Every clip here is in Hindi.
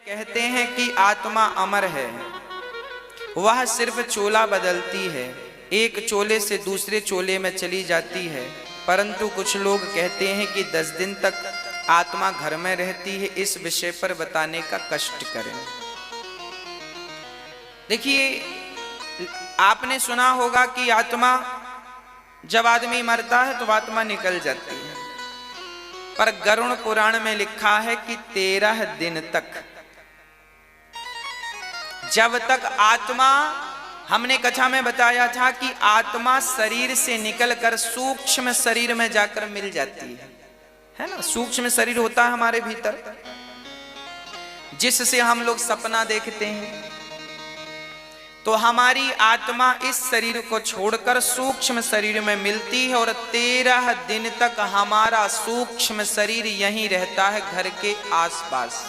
कहते हैं कि आत्मा अमर है, वह सिर्फ चोला बदलती है, एक चोले से दूसरे चोले में चली जाती है। परंतु कुछ लोग कहते हैं कि 10 दिन तक आत्मा घर में रहती है। इस विषय पर बताने का कष्ट करें। देखिए, आपने सुना होगा कि आत्मा, जब आदमी मरता है तो आत्मा निकल जाती है, पर गरुड़ पुराण में लिखा है कि 13 दिन तक, जब तक आत्मा, हमने कथा में बताया था कि आत्मा शरीर से निकलकर सूक्ष्म शरीर में जाकर मिल जाती है ना। सूक्ष्म शरीर होता है हमारे भीतर, जिससे हम लोग सपना देखते हैं। तो हमारी आत्मा इस शरीर को छोड़कर सूक्ष्म शरीर में मिलती है और 13 दिन तक हमारा सूक्ष्म शरीर यहीं रहता है, घर के आसपास।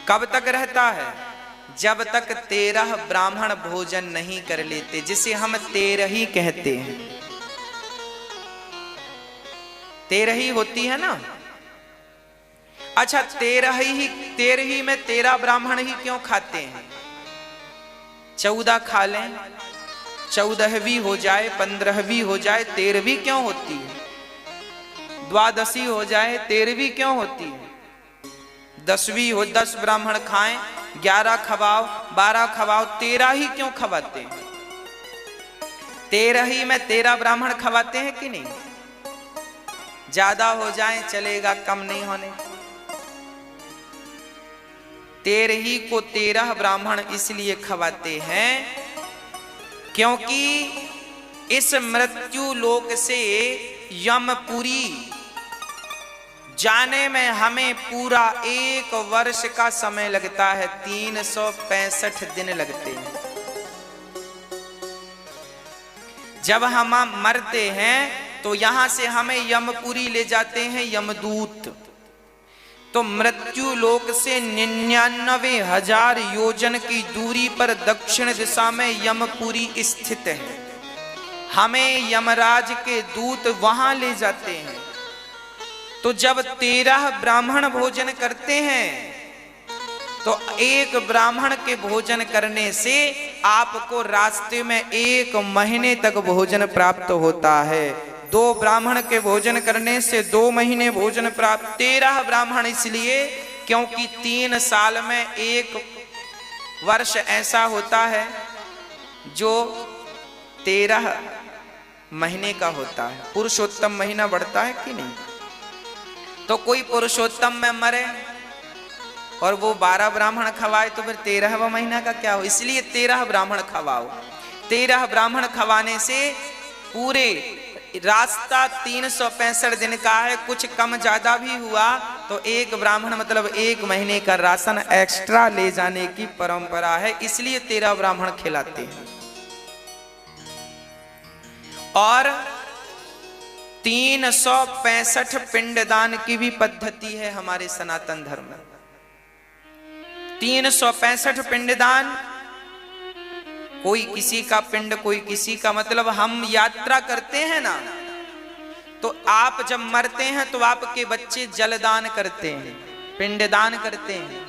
कब तक रहता है? जब तक 13 ब्राह्मण भोजन नहीं कर लेते, जिसे हम 13 ही कहते हैं। 13 ही होती है ना। अच्छा, 13 ही में 13 ब्राह्मण ही क्यों खाते हैं? 14 खा लें, 14वीं हो जाए, 15वीं हो जाए, 13वीं क्यों होती है? द्वादशी हो जाए, 13वीं क्यों होती है? 10वीं हो, 10 ब्राह्मण खाएं, 11 खवाओ, 12 खवाओ, 13 ही क्यों खवाते हैं? 13 ही में 13 ब्राह्मण खवाते हैं कि नहीं? ज्यादा हो जाए चलेगा, कम नहीं होने। 13 ही को 13 ब्राह्मण इसलिए खवाते हैं क्योंकि इस मृत्यु लोक से यमपुरी जाने में हमें पूरा 1 वर्ष का समय लगता है। 365 दिन लगते हैं। जब हम मरते हैं तो यहां से हमें यमपुरी ले जाते हैं यमदूत। तो मृत्यु लोक से 99,000 योजन की दूरी पर दक्षिण दिशा में यमपुरी स्थित है। हमें यमराज के दूत वहां ले जाते हैं। तो जब 13 ब्राह्मण भोजन करते हैं तो 1 ब्राह्मण के भोजन करने से आपको रास्ते में 1 महीने तक भोजन प्राप्त होता है। 2 ब्राह्मण के भोजन करने से 2 महीने भोजन प्राप्त। 13 ब्राह्मण इसलिए क्योंकि 3 साल में 1 वर्ष ऐसा होता है जो 13 महीने का होता है। पुरुषोत्तम महीना बढ़ता है कि नहीं? तो कोई पुरुषोत्तम में मरे और वो 12 ब्राह्मण खवाए तो फिर 13वां महीना का क्या हो? इसलिए 13 ब्राह्मण खवाओ। 13 ब्राह्मण खवाने से पूरे रास्ता 365 दिन का है। कुछ कम ज्यादा भी हुआ तो 1 ब्राह्मण मतलब 1 महीने का राशन एक्स्ट्रा ले जाने की परंपरा है, इसलिए 13 ब्राह्मण खिलाते हैं। और 365 पिंडदान की भी पद्धति है हमारे सनातन धर्म में। 365 पिंडदान, कोई किसी का पिंड, कोई किसी का, मतलब हम यात्रा करते हैं ना, तो आप जब मरते हैं तो आपके बच्चे जलदान करते हैं, पिंडदान करते हैं।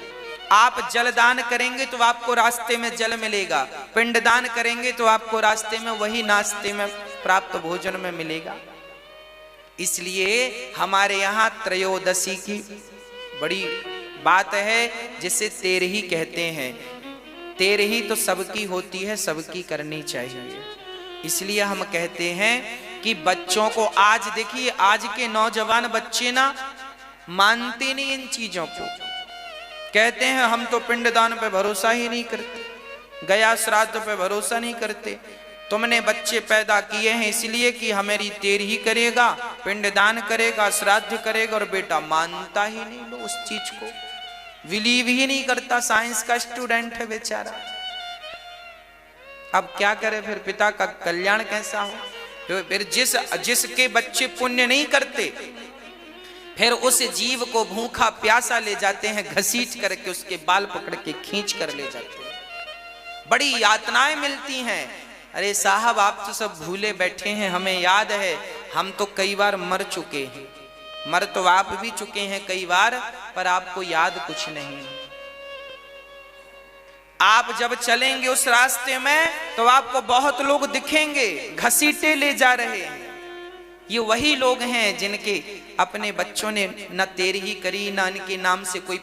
आप जलदान करेंगे तो आपको रास्ते में जल मिलेगा, पिंडदान करेंगे तो आपको रास्ते में वही नाश्ते में प्राप्त भोजन में मिलेगा। इसलिए हमारे यहाँ त्रयोदशी की बड़ी बात है, जिसे 13 ही कहते हैं। 13 ही तो सबकी होती है, सबकी करनी चाहिए। इसलिए हम कहते हैं कि बच्चों को, आज देखिए आज के नौजवान बच्चे ना मानते नहीं इन चीजों को। कहते हैं हम तो पिंडदान पे भरोसा ही नहीं करते, गया श्राद्ध पे भरोसा नहीं करते। तुमने बच्चे पैदा किए हैं इसलिए कि हमारी 13 ही करेगा, पिंडदान करेगा, श्राद्ध करेगा, और बेटा मानता ही नहीं लो उस चीज को, बिलीव ही नहीं करता। साइंस का स्टूडेंट है बेचारा। अब क्या करे फिर? पिता का कल्याण कैसा हो? तो फिर जिसके बच्चे पुण्य नहीं करते, फिर उस जीव को भूखा प्यासा ले जाते हैं, घसीट करके उसके बाल पकड़ के खींच कर ले जाते हैं। बड़ी यातनाएं मिलती हैं। अरे साहब, आप तो सब भूले बैठे हैं, हमें याद है, हम तो कई बार मर चुके हैं। मर तो आप भी चुके हैं कई बार, पर आपको याद कुछ नहीं। आप जब चलेंगे उस रास्ते में तो आपको बहुत लोग दिखेंगे घसीटे ले जा रहे हैं। ये वही लोग हैं जिनके अपने बच्चों ने न तेरही करी, ना इनके नाम से कोई,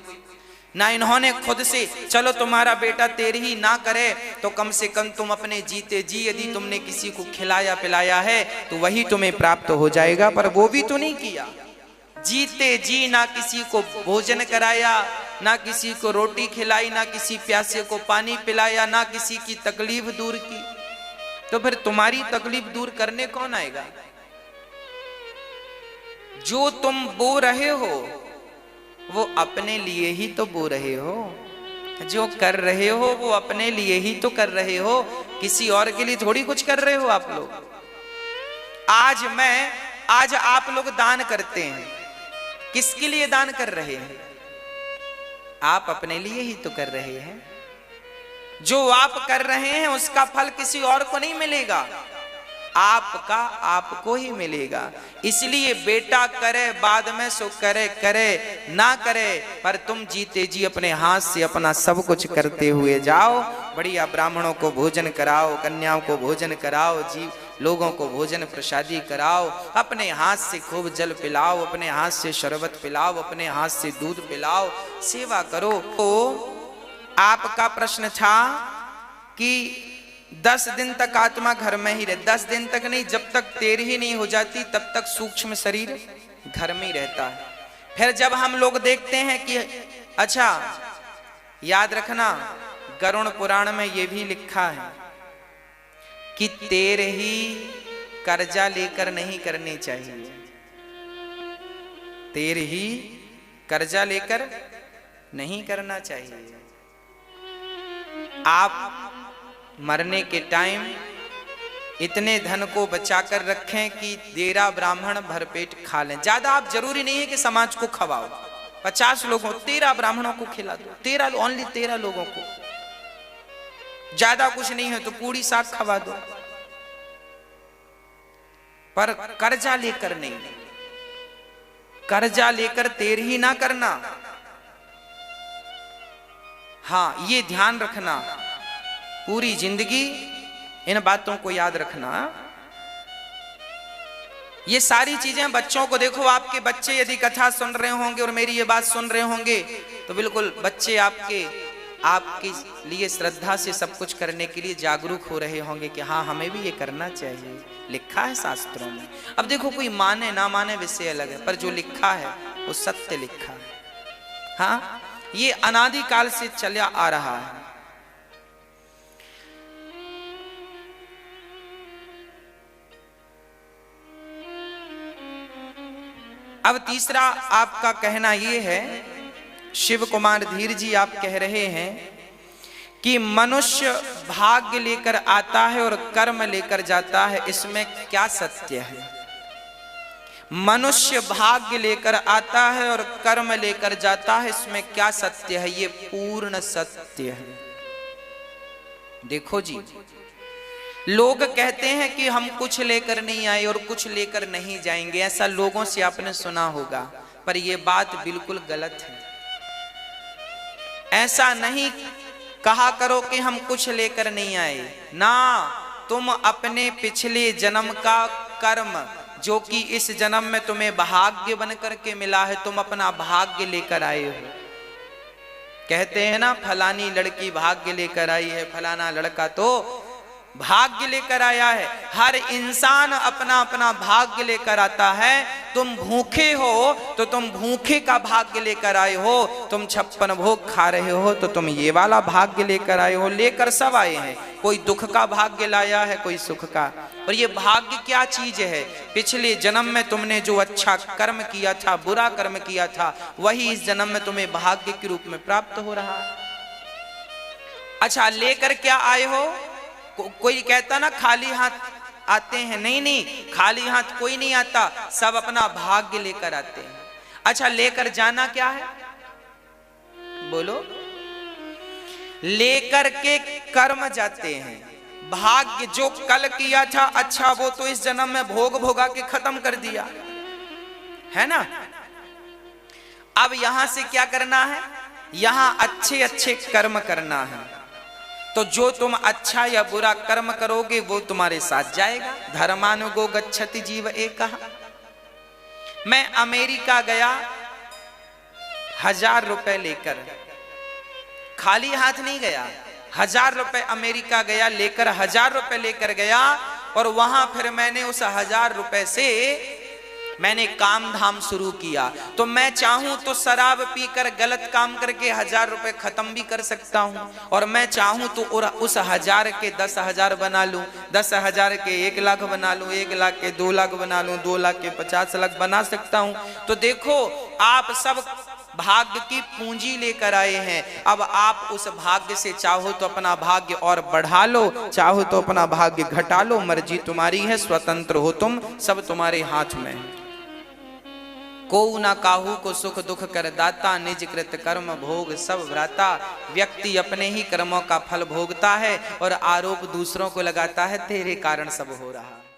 ना इन्होंने खुद से चलो तुम्हारा बेटा तेरही ना करे तो कम से कम तुम अपने जीते जी यदि तुमने किसी को खिलाया पिलाया है तो वही तुम्हें प्राप्त हो जाएगा, पर वो भी तो नहीं किया। जीते जी ना किसी को भोजन कराया, ना किसी को रोटी खिलाई, ना किसी प्यासे को पानी पिलाया, ना किसी की तकलीफ दूर की, तो फिर तुम्हारी तकलीफ दूर करने कौन आएगा? जो तुम बो रहे हो वो अपने लिए ही तो बो रहे हो, जो कर रहे हो वो अपने लिए ही तो कर रहे हो, किसी और के लिए थोड़ी कुछ कर रहे हो आप लोग। आज आप लोग दान करते हैं, किसके लिए दान कर रहे हैं? आप अपने लिए ही तो कर रहे हैं। जो आप कर रहे हैं उसका फल किसी और को नहीं मिलेगा, आपका आपको ही मिलेगा। इसलिए बेटा करे बाद में सो करे, करे ना करे, पर तुम जीते जी अपने हाथ से अपना सब कुछ करते हुए जाओ। बढ़िया ब्राह्मणों को भोजन कराओ, कन्याओं को भोजन कराओ, जीव लोगों को भोजन प्रसादी कराओ, अपने हाथ से खूब जल पिलाओ, अपने हाथ से शरबत पिलाओ, अपने हाथ से दूध पिलाओ, सेवा करो। तो आपका प्रश्न था कि 10 दिन तक आत्मा घर में ही रहे। 10 दिन तक नहीं, जब तक तेरही नहीं हो जाती तब तक सूक्ष्म शरीर घर में ही रहता है। फिर जब हम लोग देखते हैं कि अच्छा, याद रखना गरुड़ पुराण में यह भी लिखा है कि तेरही कर्जा लेकर नहीं करनी चाहिए। तेरही कर्जा लेकर नहीं करना चाहिए। आप मरने के टाइम इतने धन को बचाकर रखें कि देरा ब्राह्मण भरपेट खा लें। ज्यादा आप जरूरी नहीं है कि समाज को खवाओ, 50 लोगों 13 ब्राह्मणों को खिला दो, 13 लोगों को, ज्यादा कुछ नहीं है तो पूरी साग खवा दो, पर कर्जा लेकर नहीं। कर्जा लेकर तेरही ना करना। हाँ, ये ध्यान रखना, पूरी जिंदगी इन बातों को याद रखना। ये सारी चीजें बच्चों को, देखो आपके बच्चे यदि कथा सुन रहे होंगे और मेरी ये बात सुन रहे होंगे तो बिल्कुल बच्चे आपके लिए श्रद्धा से सब कुछ करने के लिए जागरूक हो रहे होंगे कि हाँ हमें भी ये करना चाहिए, लिखा है शास्त्रों में। अब देखो कोई माने ना माने विषय अलग है, पर जो लिखा है वो सत्य लिखा है। हाँ, ये अनादि काल से चला आ रहा है। अब तीसरा आपका कहना यह है, शिव कुमार धीर जी आप कह रहे हैं कि मनुष्य भाग्य लेकर आता है और कर्म लेकर जाता है, इसमें क्या सत्य है? मनुष्य भाग्य लेकर आता है और कर्म लेकर जाता है, इसमें क्या सत्य है? ये पूर्ण सत्य है। देखो जी, लोग कहते हैं कि हम कुछ लेकर नहीं आए और कुछ लेकर नहीं जाएंगे, ऐसा लोगों से आपने सुना होगा, पर यह बात बिल्कुल गलत है। ऐसा नहीं कहा करो कि हम कुछ लेकर नहीं आए ना, तुम अपने पिछले जन्म का कर्म जो कि इस जन्म में तुम्हें भाग्य बन करके मिला है, तुम अपना भाग्य लेकर आए हो। कहते हैं ना, फलानी लड़की भाग्य लेकर आई है, फलाना लड़का तो भाग्य लेकर आया है। हर इंसान अपना अपना भाग्य लेकर आता है। तुम भूखे हो तो तुम भूखे का भाग्य लेकर आए हो, तुम 56 भोग खा रहे हो तो तुम ये वाला भाग्य लेकर आए हो। लेकर सब आए हैं, कोई दुख का भाग्य लाया है, कोई सुख का। और ये भाग्य क्या चीज है? पिछले जन्म में तुमने जो अच्छा कर्म किया था, बुरा कर्म किया था, वही इस जन्म में तुम्हें भाग्य के रूप में प्राप्त हो रहा है। अच्छा, लेकर क्या आए हो? कोई कहता ना खाली हाथ आते हैं, नहीं नहीं, खाली हाथ कोई नहीं आता, सब अपना भाग्य लेकर आते हैं। अच्छा, लेकर जाना क्या है? बोलो। लेकर के कर्म जाते हैं। भाग्य जो कल किया था अच्छा, वो तो इस जन्म में भोग भोगा के खत्म कर दिया। है ना। अब यहां से क्या करना है, यहां अच्छे अच्छे कर्म करना है। तो जो तुम अच्छा या बुरा कर्म करोगे वो तुम्हारे साथ जाएगा। धर्मानुगो गच्छति जीव एकः। मैं अमेरिका गया 1000 रुपए लेकर, खाली हाथ नहीं गया, 1000 रुपए अमेरिका गया लेकर, 1000 रुपए लेकर गया। और वहां फिर मैंने उस 1000 रुपए से मैंने काम धाम शुरू किया। तो मैं चाहूं तो शराब पीकर गलत काम करके 1000 रुपए खत्म भी कर सकता हूं, और मैं चाहूं तो उस 1000 के 10,000 बना लूं, 10,000 के 1 लाख बना लूं, 1 लाख के 2 लाख बना लूं, 2 लाख के 50 लाख बना सकता हूं। तो देखो आप सब भाग्य की पूंजी लेकर आए हैं। अब आप उस भाग्य से चाहो तो अपना भाग्य और बढ़ा लो, चाहो तो अपना भाग्य घटा लो, मर्जी तुम्हारी है, स्वतंत्र हो तुम, सब तुम्हारे हाथ में है। को न काहू को सुख दुख कर दाता, निज कृत कर्म भोग सब भ्राता। व्यक्ति अपने ही कर्मों का फल भोगता है और आरोप दूसरों को लगाता है तेरे कारण सब हो रहा।